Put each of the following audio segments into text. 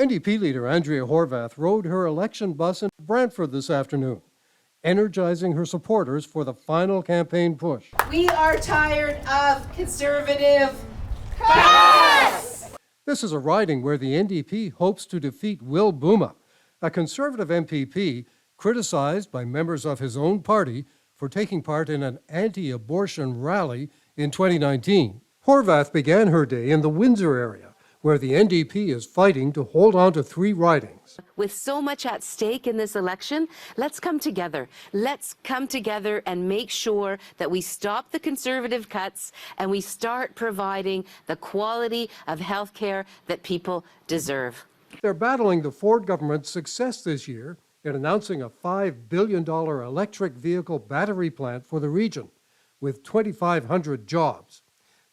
NDP leader Andrea Horwath rode her election bus in Brantford this afternoon, energizing her supporters for the final campaign push. We are tired of Conservative cuts! This is a riding where the NDP hopes to defeat Will Bouma, a Conservative MPP criticized by members of his own party for taking part in an anti-abortion rally in 2019. Horwath began her day in the Windsor area, where the NDP is fighting to hold on to 3 ridings. With so much at stake in this election, let's come together. Let's come together and make sure that we stop the Conservative cuts and we start providing the quality of health care that people deserve. They're battling the Ford government's success this year in announcing a $5 billion electric vehicle battery plant for the region, with 2,500 jobs.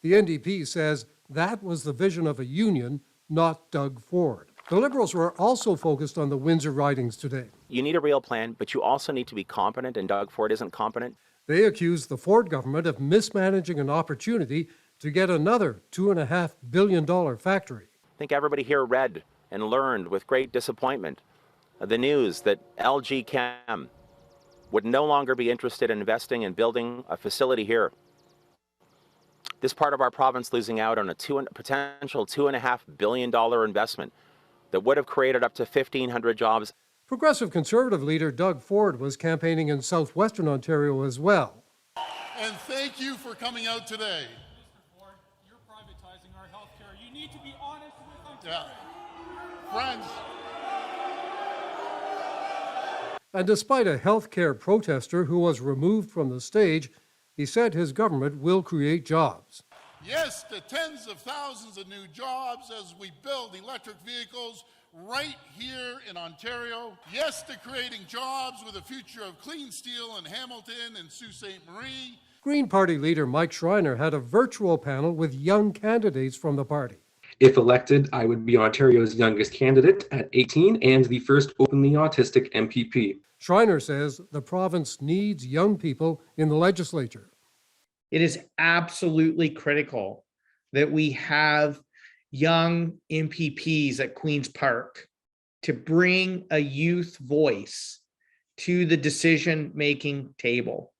The NDP says that was the vision of a union, not Doug Ford. The Liberals were also focused on the Windsor ridings today. You need a real plan, but you also need to be competent, and Doug Ford isn't competent. They accused the Ford government of mismanaging an opportunity to get another $2.5 billion factory. I think everybody here read and learned with great disappointment the news that LG Chem would no longer be interested in investing in building a facility here. This part of our province losing out on a potential $2.5 billion investment that would have created up to 1,500 jobs. Progressive Conservative leader Doug Ford was campaigning in southwestern Ontario as well. And thank you for coming out today. Mr. Ford, you're privatizing our health care. You need to be honest with Ontario. Yeah. Friends. And despite a health care protester who was removed from the stage, he said his government will create jobs. Yes to tens of thousands of new jobs as we build electric vehicles right here in Ontario. Yes to creating jobs with a future of clean steel in Hamilton and Sault Ste. Marie. Green Party leader Mike Schreiner had a virtual panel with young candidates from the party. If elected, I would be Ontario's youngest candidate at 18 and the first openly autistic MPP. Schreiner says the province needs young people in the legislature. It is absolutely critical that we have young MPPs at Queen's Park to bring a youth voice to the decision-making table.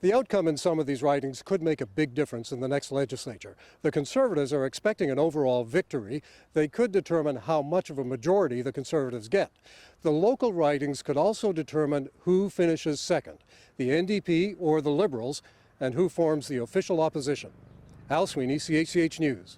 The outcome in some of these ridings could make a big difference in the next legislature. The Conservatives are expecting an overall victory. They could determine how much of a majority the Conservatives get. The local ridings could also determine who finishes second, the NDP or the Liberals, and who forms the official opposition. Al Sweeney, CHCH News.